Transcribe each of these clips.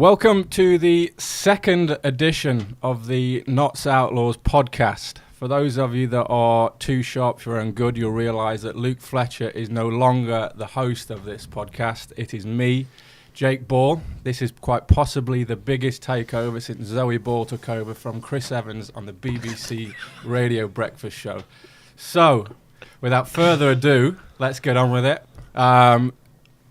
Welcome to the second edition of the Notts Outlaws podcast. For those of you that are too sharp for your own good, you'll realise that Luke Fletcher is no longer the host of this podcast. It is me, Jake Ball. This is quite possibly the biggest takeover since Zoe Ball took over from Chris Evans on the BBC Radio Breakfast Show. So, without further ado, let's get on with it.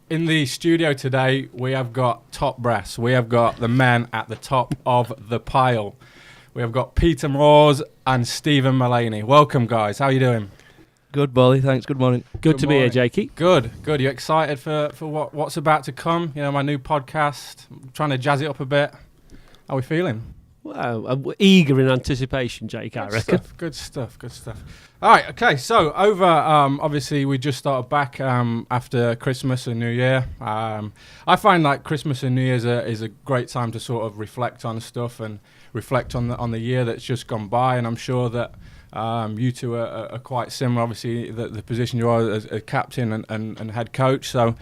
In the studio today, we have got top brass. We have got the men at the top of the pile. We have got Peter Moores and Steven Mullaney. Welcome, guys. How are you doing? Good, Bolly. Thanks. Good morning. Good to be here, Jakey. Good. You excited for what's about to come? You know, my new podcast. I'm trying to jazz it up a bit. How are we feeling? Wow, I'm eager in anticipation, Jake, I reckon. Good stuff. All right, okay, so over, obviously, we just started back after Christmas and New Year. I find like Christmas and New Year is a great time to sort of reflect on stuff and reflect on the year that's just gone by, and I'm sure that you two are quite similar, obviously, the position you are as a captain and head coach. So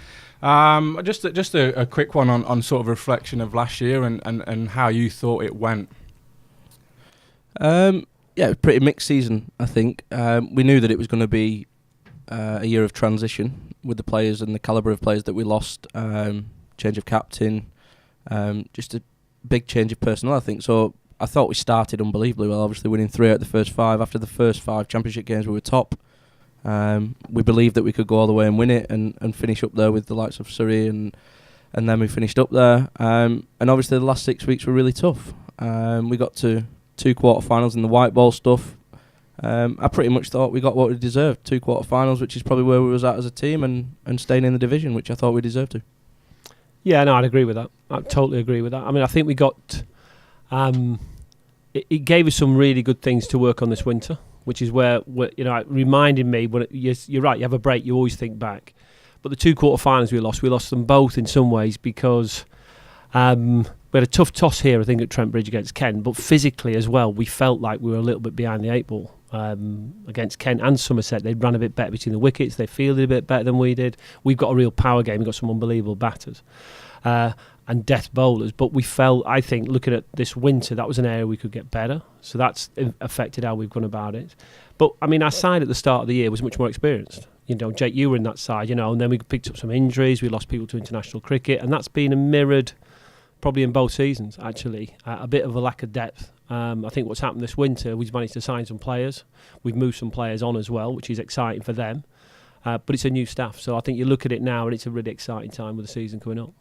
just a quick one on sort of reflection of last year and how you thought it went. Yeah, pretty mixed season, I think. We knew that it was going to be a year of transition with the players and the calibre of players that we lost. Change of captain, just a big change of personnel, I think. So I thought we started unbelievably well, obviously winning 3 out of the first 5. After the first 5 championship games, we were top. We believed that we could go all the way and win it and finish up there with the likes of Surrey, and then we finished up there. And obviously the last 6 weeks were really tough. We got to 2 quarter-finals in the white ball stuff. I pretty much thought we got what we deserved, 2 quarter-finals, which is probably where we was at as a team, and staying in the division, which I thought we deserved to. Yeah, no, I'd agree with that. I'd totally agree with that. I mean, I think we got... It gave us some really good things to work on this winter, which is where you know, it reminded me, when you're right, you have a break, you always think back. But the 2 quarter-finals we lost them both in some ways because... we had a tough toss here, I think, at Trent Bridge against Kent, but physically as well, we felt like we were a little bit behind the 8 ball against Kent and Somerset. They ran a bit better between the wickets. They fielded a bit better than we did. We've got a real power game. We've got some unbelievable batters and death bowlers. But we felt, I think, looking at this winter, that was an area we could get better. So that's affected how we've gone about it. But, I mean, our side at the start of the year was much more experienced. You know, Jake, you were in that side, you know, and then we picked up some injuries. We lost people to international cricket, and that's been mirrored probably in both seasons, actually. A bit of a lack of depth. I think what's happened this winter, we've managed to sign some players. We've moved some players on as well, which is exciting for them. But it's a new staff, so I think you look at it now and it's a really exciting time with the season coming up.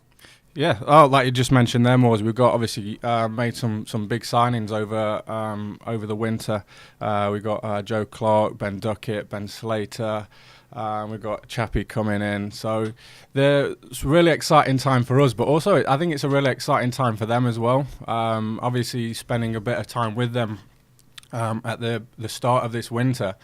Yeah, like you just mentioned there, Moores, we've got obviously made some big signings over the winter. We've got Joe Clark, Ben Duckett, Ben Slater. We've got Chappie coming in, so it's a really exciting time for us, but also I think it's a really exciting time for them as well. Obviously spending a bit of time with them at the start of this winter,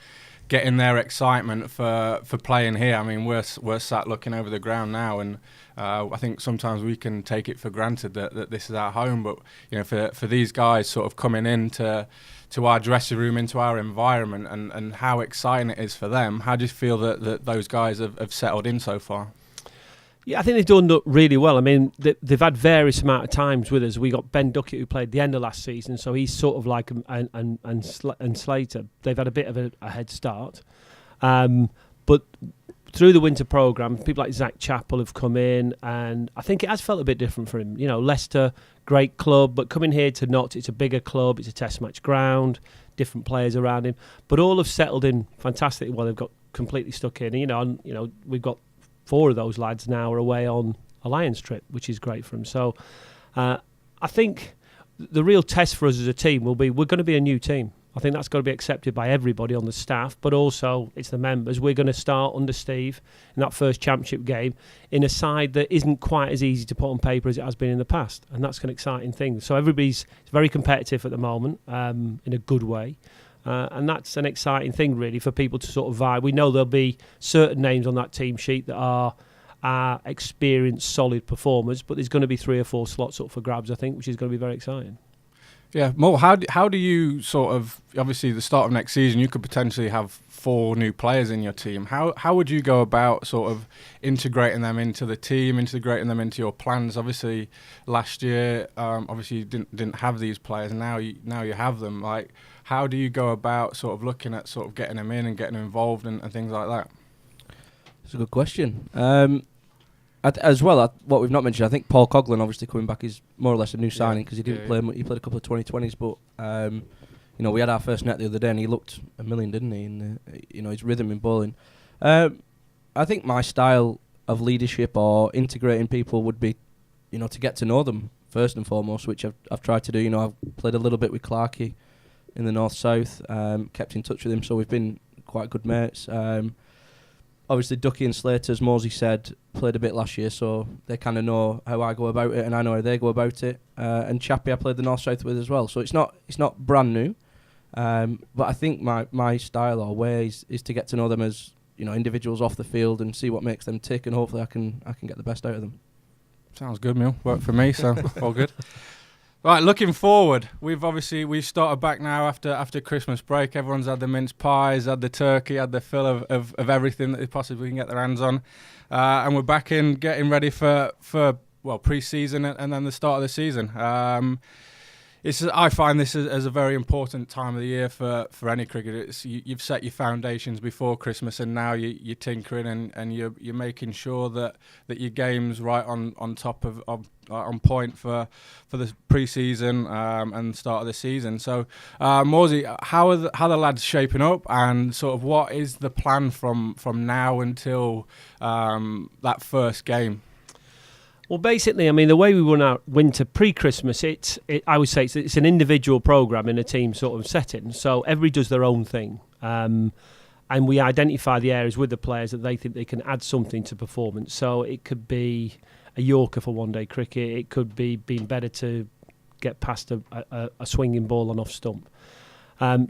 getting their excitement for playing here. I mean, we're sat looking over the ground now, and I think sometimes we can take it for granted that this is our home, but you know, for these guys sort of coming into our dressing room, into our environment, and how exciting it is for them. How do you feel that those guys have settled in so far? Yeah, I think they've done really well. I mean, they've had various amount of times with us. We got Ben Duckett, who played the end of last season, so he's sort of like and Slater. They've had a bit of a head start, but through the winter programme, people like Zach Chappell have come in, and I think it has felt a bit different for him. You know, Leicester, great club, but coming here to Notts, it's a bigger club, it's a test match ground, different players around him, but all have settled in fantastically well. They've got completely stuck in, and, you know, we've got 4 of those lads now are away on a Lions trip, which is great for them. So I think the real test for us as a team will be, we're going to be a new team. I think that's got to be accepted by everybody on the staff, but also it's the members. We're going to start under Steve in that first championship game in a side that isn't quite as easy to put on paper as it has been in the past, and that's an exciting thing. So everybody's very competitive at the moment, in a good way, and that's an exciting thing really for people to sort of vibe. We know there'll be certain names on that team sheet that are experienced, solid performers, but there's going to be 3 or 4 slots up for grabs, I think, which is going to be very exciting. Yeah, Mo, how do you sort of, obviously the start of next season, you could potentially have 4 new players in your team. How would you go about sort of integrating them into the team, integrating them into your plans? Obviously, last year, obviously you didn't have these players, and now you have them. Like, how do you go about sort of looking at sort of getting them in and getting them involved and things like that? It's a good question. What we've not mentioned, I think Paul Coughlin obviously coming back is more or less a new signing because he didn't play. He played a couple of 2020s, but we had our first net the other day and he looked a million, didn't he? And his rhythm in bowling. I think my style of leadership or integrating people would be, to get to know them first and foremost, which I've tried to do. I've played a little bit with Clarkey in the north-south, kept in touch with him, so we've been quite good mates. Obviously, Ducky and Slater, as Mosey said, played a bit last year, so they kind of know how I go about it, and I know how they go about it. And Chappie, I played the north-south with as well, so it's not brand new. But I think my style or way is to get to know them as individuals off the field and see what makes them tick, and hopefully I can get the best out of them. Sounds good, Mill. Worked for me, so all good. Right, looking forward, we've started back now after Christmas break. Everyone's had the mince pies, had the turkey, had the fill of everything that they possibly can get their hands on. And we're back in getting ready for pre-season and then the start of the season. I find this as a very important time of the year for any cricketer. You've set your foundations before Christmas, and now you're tinkering and you're making sure that your game's right on top of on point for the pre-season and start of the season. So, Morsey, how are the lads shaping up, and sort of what is the plan from now until that first game? Well, basically, I mean, the way we run our winter pre-Christmas, I would say it's an individual programme in a team sort of setting. So everybody does their own thing. And we identify the areas with the players that they think they can add something to performance. So it could be a Yorker for one-day cricket. It could be being better to get past a swinging ball on off stump.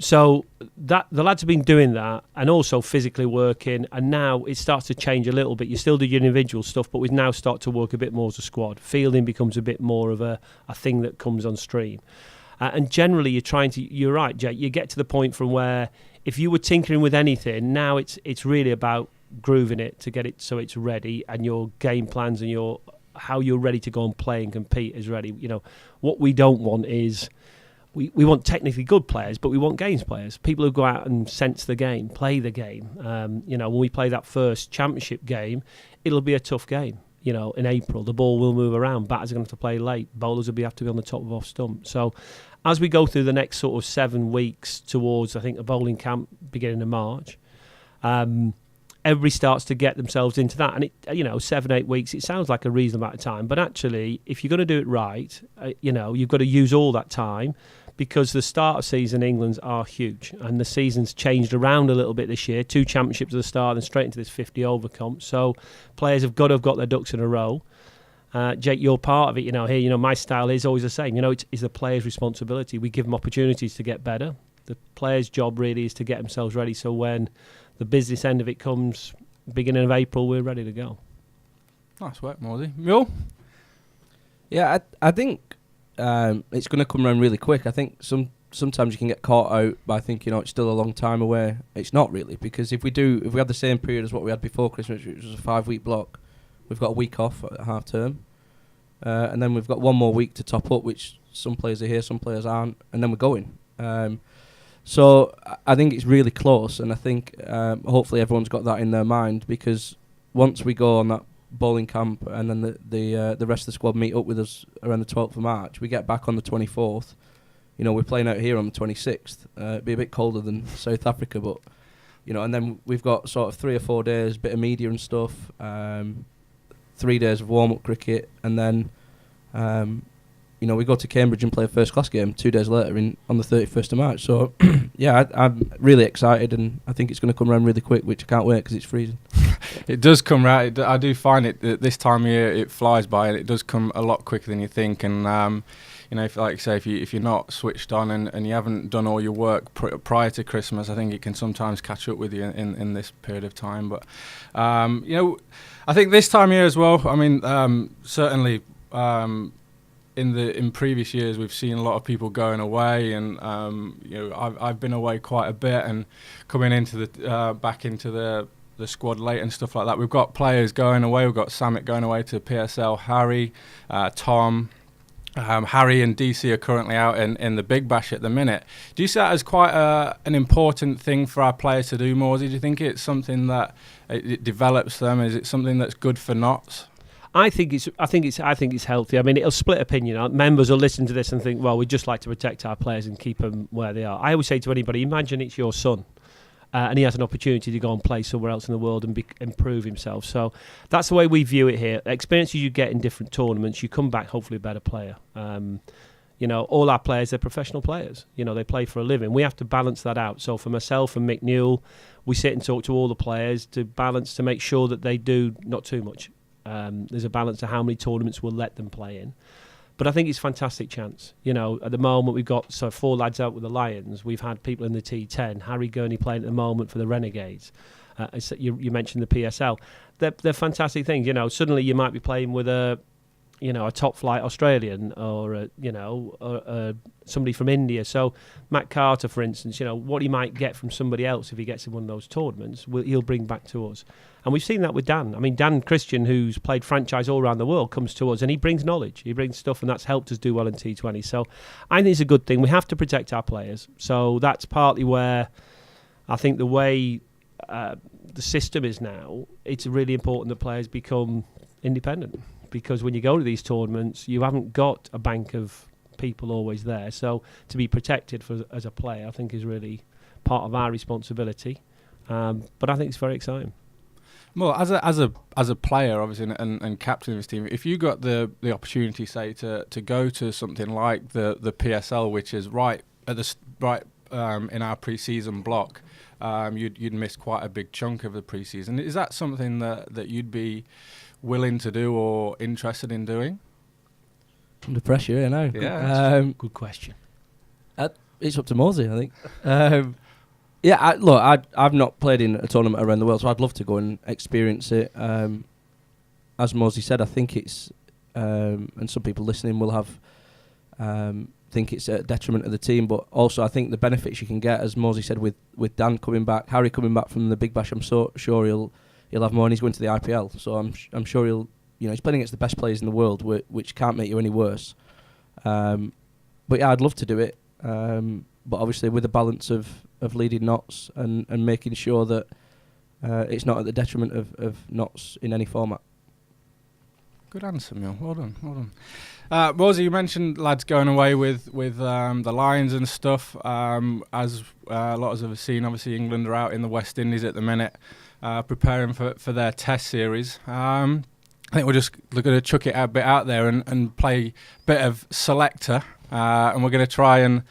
So that the lads have been doing that and also physically working, and now it starts to change a little bit. You still do your individual stuff, but we now start to work a bit more as a squad. Fielding becomes a bit more of a thing that comes on stream. And generally you're right, Jake, you get to the point from where if you were tinkering with anything, now it's really about grooving it to get it so it's ready, and your game plans and how you're ready to go and play and compete is ready. What we don't want is we want technically good players, but we want games players. People who go out and sense the game, play the game. When we play that first championship game, it'll be a tough game. In April, the ball will move around. Batters are going to have to play late. Bowlers will have to be on the top of off stump. So as we go through the next sort of 7 weeks towards, I think, a bowling camp beginning of March, everybody starts to get themselves into that. And, 7-8 weeks, it sounds like a reasonable amount of time. But actually, if you're going to do it right, you've got to use all that time, because the start of season in England are huge, and the season's changed around a little bit this year. 2 championships at the start and straight into this 50-over comp. So players have got to have got their ducks in a row. Jake, you're part of it. Here, my style is always the same. It's the player's responsibility. We give them opportunities to get better. The player's job really is to get themselves ready, so when the business end of it comes, beginning of April, we're ready to go. Nice work, Morsey. Mule? Yeah, I think it's going to come around really quick. I think sometimes you can get caught out by thinking, it's still a long time away. It's not really, because if we have the same period as what we had before Christmas, which was a 5-week block, we've got a week off at half term, and then we've got 1 more week to top up, which some players are here, some players aren't, and then we're going. So I think it's really close, and I think hopefully everyone's got that in their mind, because once we go on that bowling camp and then the rest of the squad meet up with us around the 12th of March, we get back on the 24th. We're playing out here on the 26th. It'd be a bit colder than South Africa, but and then we've got sort of 3 or 4 days, bit of media and stuff, 3 days of warm-up cricket, and then we go to Cambridge and play a first-class game 2 days later on the 31st of March. So, yeah, I'm really excited, and I think it's going to come around really quick, which I can't wait because it's freezing. It does come round. I do find it that this time of year it flies by, and it does come a lot quicker than you think. And if you're not switched on and you haven't done all your work prior to Christmas, I think it can sometimes catch up with you in this period of time. But I think this time of year as well. I mean, certainly. in previous years we've seen a lot of people going away, and I've been away quite a bit and coming into the back into the squad late and stuff like that. We've got players going away. We've got Samit going away to PSL, Harry, Tom. Harry and DC are currently out in the Big Bash at the minute. Do you see that as quite an important thing for our players to do, Morsey? Do you think it's something that it develops them? Is it something that's good for Notts? I think it's healthy. I mean, it'll split opinion. Members will listen to this and think, well, we'd just like to protect our players and keep them where they are. I always say to anybody, imagine it's your son. And he has an opportunity to go and play somewhere else in the world and improve himself. So that's the way we view it here. Experiences you get in different tournaments, you come back hopefully a better player. All our players, they're professional players. They play for a living. We have to balance that out. So for myself and Mick Newell, we sit and talk to all the players to make sure that they do not too much. There's a balance to how many tournaments we'll let them play in. But I think it's a fantastic chance. At the moment we've got 4 lads out with the Lions. We've had people in the T10. Harry Gurney playing at the moment for the Renegades. You mentioned the PSL. They're fantastic things. Suddenly you might be playing with a top flight Australian or somebody from India. So Matt Carter, for instance, what he might get from somebody else if he gets in one of those tournaments, he'll bring back to us. And we've seen that with Dan. I mean, Dan Christian, who's played franchise all around the world, comes to us and he brings knowledge. He brings stuff, and that's helped us do well in T20. So I think it's a good thing. We have to protect our players. So that's partly where I think the way the system is now, it's really important that players become independent. Because when you go to these tournaments, you haven't got a bank of people always there. So to be protected as a player, I think is really part of our responsibility. But I think it's very exciting. Well, as a player, obviously, and captain of this team, if you got the opportunity, say, to go to something like the PSL, which is right in our pre-season block, you'd miss quite a big chunk of the pre-season. Is that something that you'd be willing to do or interested in doing? Under pressure, I know. Yeah, good question. It's up to Morsey, I think. I've not played in a tournament around the world, so I'd love to go and experience it. As Morsey said, I think it's, and some people listening will have, think it's a detriment of the team, but also I think the benefits you can get, as Morsey said, with Dan coming back, Harry coming back from the Big Bash, I'm so sure he'll have more, and he's going to the IPL, so I'm sure he's playing against the best players in the world, which can't make you any worse. But yeah, I'd love to do it, but obviously with a balance of leading Notts and making sure that it's not at the detriment of Notts in any format. Good answer, Mill. Well done. Rosie, you mentioned lads going away with the Lions and stuff. As a lot of us have seen, obviously England are out in the West Indies at the minute, preparing for their Test series. I think we're just going to chuck it a bit out there and play a bit of selector, and we're going to try and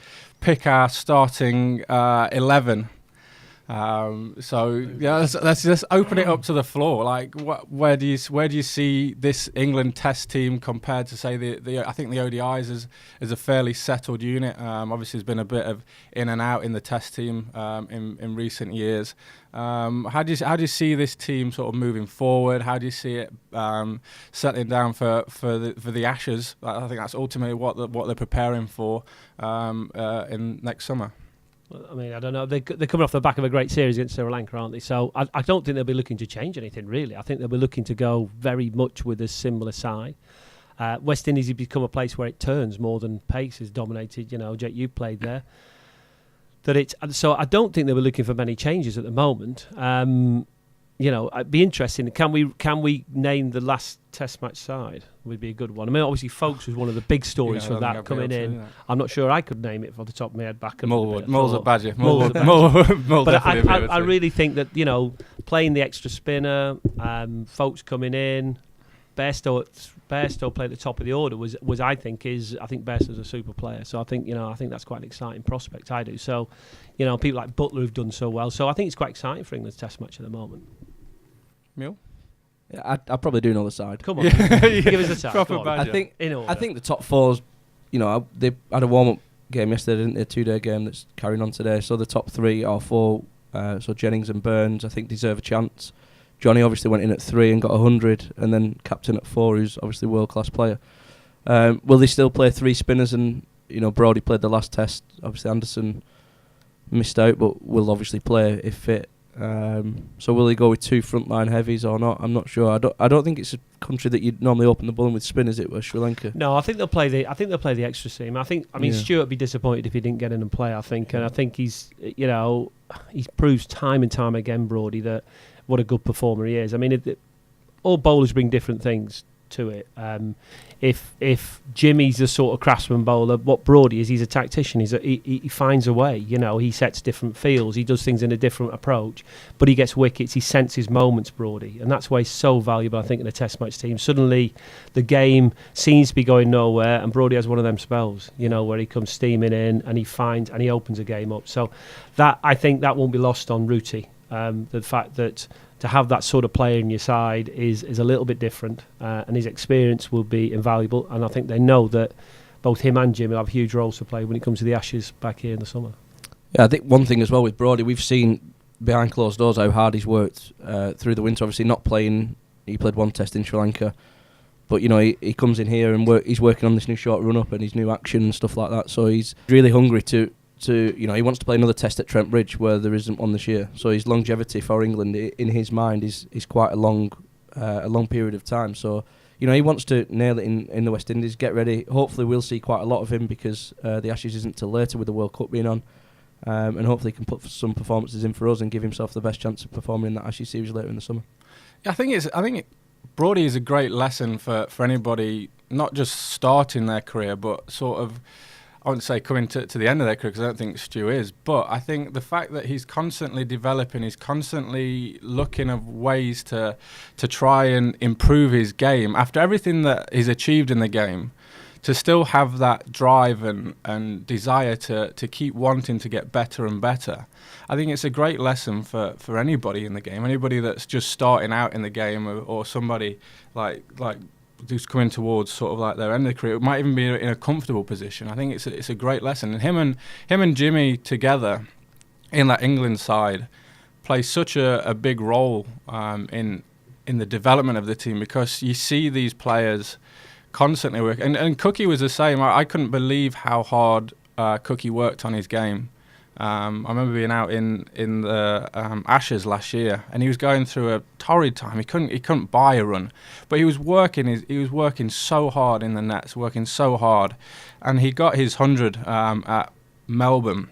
pick our starting 11. Let's just open it up to the floor. Like, where do you see this England Test team compared to, say, I think the ODIs is a fairly settled unit. Obviously, there's been a bit of in and out in the Test team in recent years. How do you see this team sort of moving forward? How do you see it settling down for the Ashes? I think that's ultimately what they're preparing for in next summer. Well, I mean, I don't know. They're coming off the back of a great series against Sri Lanka, aren't they? So I don't think they'll be looking to change anything, really. I think they'll be looking to go very much with a similar side. West Indies has become a place where it turns more than pace is dominated. Jet, you played there. So I don't think they were looking for many changes at the moment. It'd be interesting. Can we name the last Test match side? Would be a good one. I mean, obviously, Folkes was one of the big stories from that coming in. I'm not sure I could name it off the top of my head. Mull's a badger. But I really think that playing the extra spinner, Folkes coming in, Bairstow played at the top of the order was I think Bairstow's a super player. So I think that's quite an exciting prospect. I do. So people like Butler who've done so well. So I think it's quite exciting for England's Test match at the moment. Mill? Yeah, I probably do know the side. Come on, give us a side. Proper badger. I think the top fours. They had a warm up game yesterday, didn't they? A 2-day game that's carrying on today. So the top 3 or 4, so Jennings and Burns, I think deserve a chance. Johnny obviously went in at 3 and got 100, and then captain at 4, who's obviously a world class player. Will they still play 3 spinners? And Brodie played the last test. Obviously Anderson missed out, but will obviously play if fit. So will he go with 2 frontline heavies or not? I'm not sure. I don't think it's a country that you'd normally open the bowling with spin, is it? With Sri Lanka. No, I think they'll play the extra team. I mean, Stuart would be disappointed if he didn't get in and play. I think, and I think he proves time and time again, Brodie, that what a good performer he is. I mean, all bowlers bring different things to it. If Jimmy's the sort of craftsman bowler, what Brodie is, he's a tactician. He finds a way. He sets different fields. He does things in a different approach, but he gets wickets. He senses moments, Brodie, and that's why he's so valuable. I think in a Test match team, suddenly the game seems to be going nowhere, and Brodie has one of them spells, where he comes steaming in and he finds and he opens a game up. So that I think that won't be lost on Ruti. The fact that to have that sort of player in your side is a little bit different, and his experience will be invaluable. And I think they know that both him and Jim will have huge roles to play when it comes to the Ashes back here in the summer. Yeah, I think one thing as well with Brodie, we've seen behind closed doors how hard he's worked through the winter. Obviously not playing, he played 1 test in Sri Lanka, but he comes in here and he's working on this new short run up and his new action and stuff like that. So he's really hungry to he wants to play another test at Trent Bridge where there isn't one this year. So his longevity for England in his mind is quite a long period of time. So he wants to nail it in the West Indies. Get ready. Hopefully we'll see quite a lot of him because the Ashes isn't till later with the World Cup being on, and hopefully he can put some performances in for us and give himself the best chance of performing in that Ashes series later in the summer. Yeah, I think Brodie is a great lesson for anybody, not just starting their career, but sort of, I wouldn't say coming to the end of their career, because I don't think Stu is, but I think the fact that he's constantly developing, he's constantly looking of ways to try and improve his game after everything that he's achieved in the game, to still have that drive and desire to keep wanting to get better and better. I think it's a great lesson for anybody in the game, anybody that's just starting out in the game, or somebody like who's coming towards sort of like their end of the career. It might even be in a comfortable position. I think it's a great lesson. And him and Jimmy together in that England side play such a big role in the development of the team, because you see these players constantly work. And Cookie was the same. I couldn't believe how hard Cookie worked on his game. I remember being out in the Ashes last year, and he was going through a torrid time. He couldn't buy a run, but he was working so hard in the nets, working so hard, and he got his 100 at Melbourne.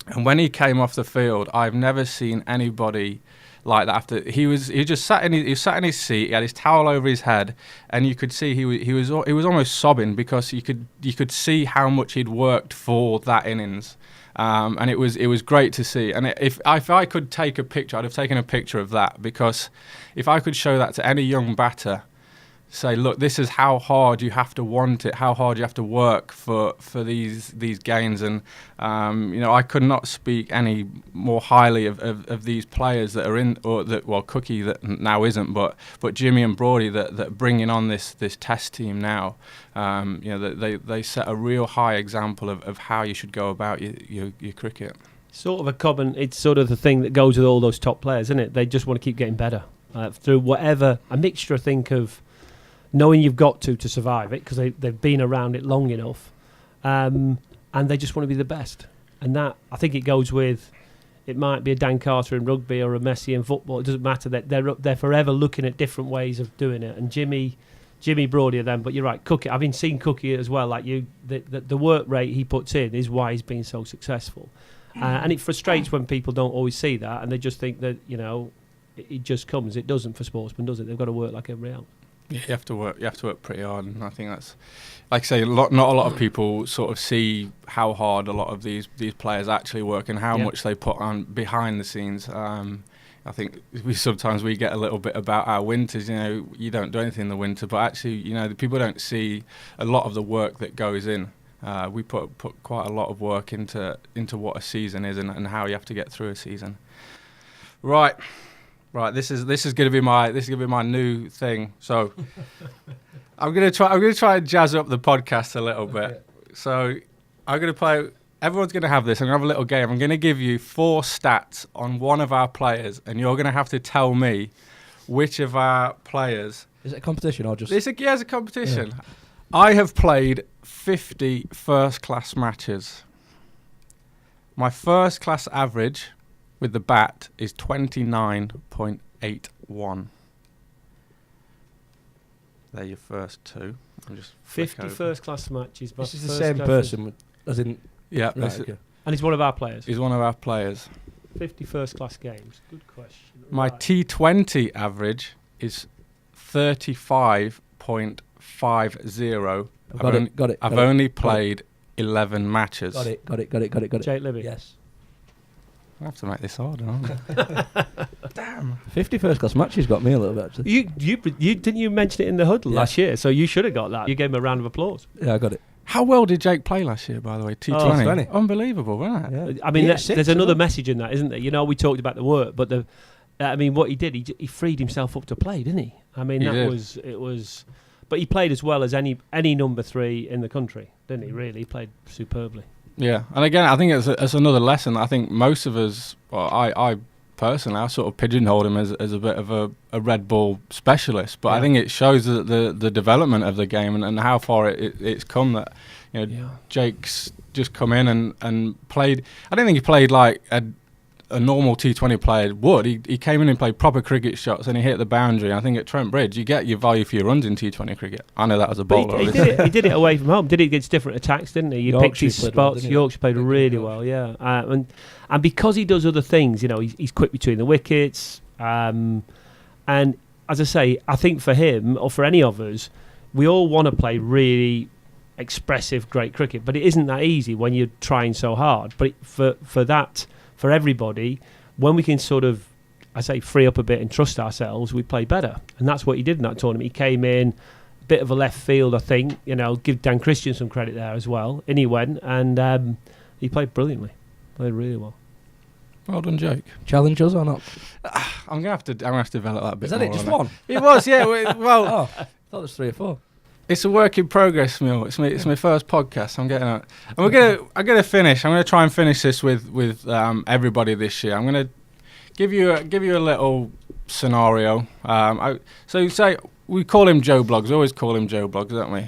And when he came off the field, I've never seen anybody like that. After he just sat in his seat, he had his towel over his head, and you could see he was almost sobbing, because you could see how much he'd worked for that innings. And it was great to see. And if I could take a picture, I'd have taken a picture of that, because if I could show that to any young batter, say, look, this is how hard you have to want it, how hard you have to work for these gains. And I could not speak any more highly of these players that are in, or that, well, Cookie that now isn't, but Jimmy and Brodie that bringing on this test team now. They set a real high example of how you should go about your cricket. Sort of it's sort of the thing that goes with all those top players, isn't it? They just want to keep getting better through whatever, a mixture, I think, of knowing you've got to survive it, because they've been around it long enough, and they just want to be the best. And that, I think, it goes with, it might be a Dan Carter in rugby or a Messi in football. It doesn't matter. That they're forever looking at different ways of doing it. And Jimmy, Brodie are them. But you're right, Cookie. I've been seeing Cookie as well. Like the work rate he puts in is why he's been so successful. And it frustrates when people don't always see that, and they just think that it just comes. It doesn't for sportsmen, does it? They've got to work like everybody else. Yeah, you have to work pretty hard, and I think that's, like I say, not a lot of people sort of see how hard a lot of these players actually work and how much they put on behind the scenes. I think sometimes we get a little bit about our winters. You don't do anything in the winter, but actually, the people don't see a lot of the work that goes in. We put quite a lot of work into what a season is and how you have to get through a season. Right. This is going to be my new thing. So I'm going to try and jazz up the podcast a little bit. So I'm going to play. Everyone's going to have this. I'm going to have a little game. I'm going to give you 4 stats on one of our players, and you're going to have to tell me which of our players. Is it a competition or just? It's a competition. I have played 50 first-class matches. My first-class average with the bat is 29.81. They're your first two. I'll just 50 first-class matches. This is the same person, as in... Yeah, Right, okay. And he's one of our players. he's one of our players. 50 first-class games. Good question. My Right. T20 average is 35.50. Got it. I've only played 11 matches. Got it. Jake Libby. Yes. I have to make this harder, don't I? Damn. 50 first-class matches got me a little bit, actually. You didn't you mention it in the huddle last year? So you should have got that. You gave him a round of applause. Yeah, I got it. How well did Jake play last year, by the way? T20. T20. Unbelievable, wasn't it? Yeah. I mean, He hit six, there's another isn't message in that, isn't there? You know, we talked about the work, but what he did, he freed himself up to play, didn't he? I mean, it was. But he played as well as any number 3 in the country, didn't he? Really, he played superbly. Yeah, and again, I think it's another lesson. I think most of us, well, I personally, I sort of pigeonholed him as a bit of a Red Bull specialist, but I think it shows the development of the game and how far it's come. That Jake's just come in and played. I don't think he played like a normal T20 player would. He came in and played proper cricket shots and he hit the boundary. I think at Trent Bridge, you get your value for your runs in T20 cricket. I know that as a bowler. He did it away from home. Did it against different attacks, didn't he? You picked his spots. Yorkshire played really well, yeah. And because he does other things, he's quick between the wickets. And as I say, I think for him or for any of us, we all want to play really expressive, great cricket, but it isn't that easy when you're trying so hard. But for everybody, when we can sort of, I say, free up a bit and trust ourselves, we play better. And that's what he did in that tournament. He came in, a bit of a left field, I think. Give Dan Christian some credit there as well. In he went, and he played brilliantly. Played really well. Well done, Jake. Challenge us or not? I'm gonna have to develop that a bit. Is that more it? Just on one? It was, yeah. Well, I thought there was 3 or 4. It's a work in progress, Mill. It's my first podcast. I'm getting it, and I'm gonna finish. I'm gonna try and finish this with everybody this year. I'm gonna give you a little scenario. So say we call him Joe Bloggs. We always call him Joe Bloggs, don't we?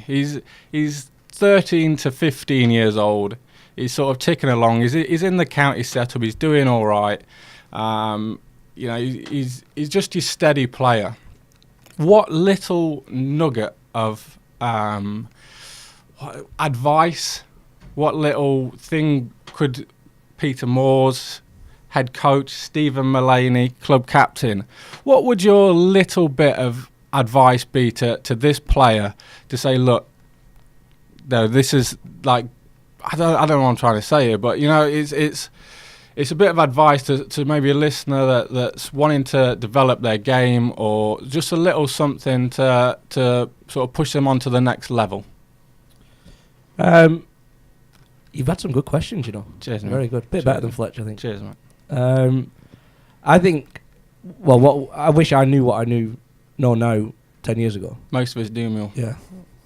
He's 13 to 15 years old. He's sort of ticking along. He's in the county setup. He's doing all right. He's just your steady player. What little nugget of advice, what little thing could Peter Moores, head coach, Steven Mullaney, club captain, what would your little bit of advice be to this player to say, look, no, this is like, I don't know what I'm trying to say here, but it's a bit of advice to maybe a listener that's wanting to develop their game, or just a little something to sort of push them on to the next level. You've had some good questions, Cheers, mate. Very good. Bit better than Fletch, I think. Cheers, mate. I think, I wish I knew what I know now 10 years ago. Most of us do, Mill. Yeah.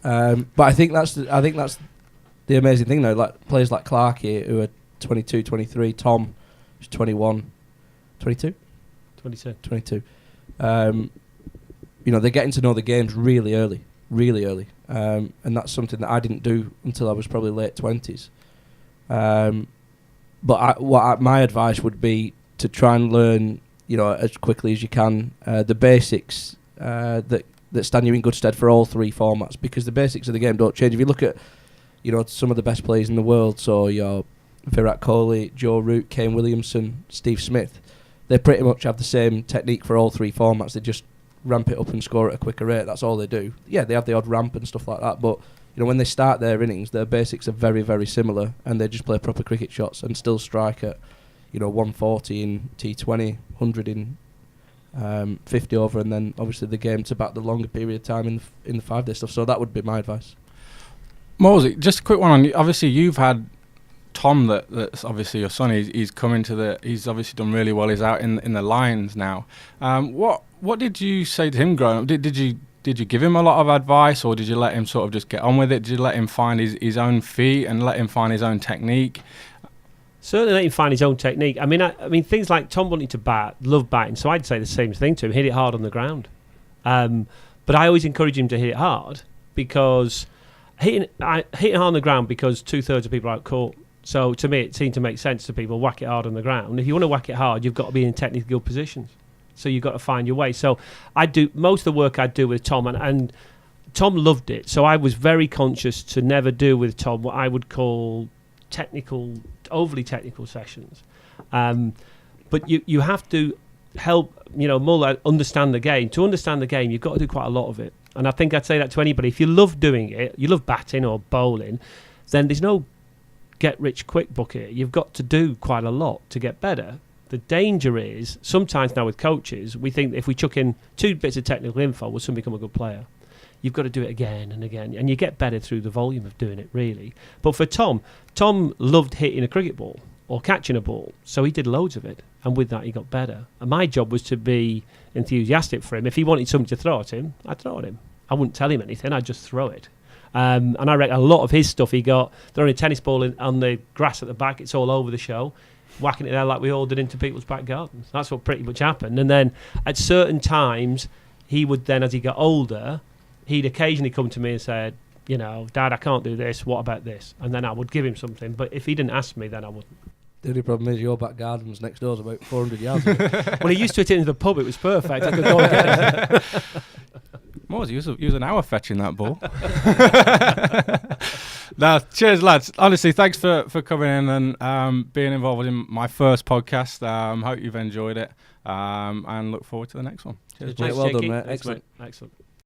But I think that's the amazing thing now. Like players like Clark here, who are 22, 23. Tom, who's 21, 22. 22. They're getting to know the games really early, and that's something that I didn't do until I was probably late 20s. But my advice would be to try and learn, as quickly as you can, the basics that stand you in good stead for all 3 formats, because the basics of the game don't change. If you look at, some of the best players in the world, so your Virat Kohli, Joe Root, Kane Williamson, Steve Smith, they pretty much have the same technique for all 3 formats. They just ramp it up and score at a quicker rate. That's all they do. Yeah, they have the odd ramp and stuff like that, but when they start their innings, their basics are very, very similar, and they just play proper cricket shots and still strike at 140 in T20, 100 in 50 over, and then obviously the game to back the longer period of time in the 5-day stuff. So that would be my advice. Mosey, just a quick one on. Obviously, you've had Tom, that's obviously your son. He's come into he's obviously done really well. He's out in the Lions now. What did you say to him growing up? Did you give him a lot of advice, or did you let him sort of just get on with it? Did you let him find his own feet and let him find his own technique? Certainly let him find his own technique. I mean things like Tom wanting to bat, love batting, so I'd say the same thing to him, hit it hard on the ground. But I always encourage him to hit it hard, because hitting hard on the ground because 2/3 of people are out court. So to me, it seemed to make sense to people, whack it hard on the ground. If you want to whack it hard, you've got to be in technically good positions. So you've got to find your way. So I do most of the work I do with Tom, and Tom loved it. So I was very conscious to never do with Tom what I would call overly technical sessions. But you have to help, Muller understand the game. To understand the game, you've got to do quite a lot of it. And I think I'd say that to anybody. If you love doing it, you love batting or bowling, then there's no get-rich-quick bucket. You've got to do quite a lot to get better. The danger is, sometimes now with coaches, we think if we chuck in 2 bits of technical info, we'll soon become a good player. You've got to do it again and again, and you get better through the volume of doing it, really. But for Tom loved hitting a cricket ball or catching a ball, so he did loads of it, and with that he got better. And my job was to be enthusiastic for him. If he wanted something to throw at him, I'd throw at him. I wouldn't tell him anything, I'd just throw it. And I reckon a lot of his stuff he got throwing a tennis ball on the grass at the back, it's all over the show, whacking it there like we all did into people's back gardens. That's what pretty much happened. And then at certain times, he would then, as he got older, he'd occasionally come to me and said, Dad, I can't do this, what about this? And then I would give him something. But if he didn't ask me, then I wouldn't. The only problem is your back garden's next door's about 400 yards away. Well, he used to hit it into the pub, it was perfect. I could go and get it. He was an hour fetching that ball. No, cheers, lads. Honestly, thanks for coming in and being involved in my first podcast. Hope you've enjoyed it and look forward to the next one. Cheers, mate. Well done, mate. Excellent.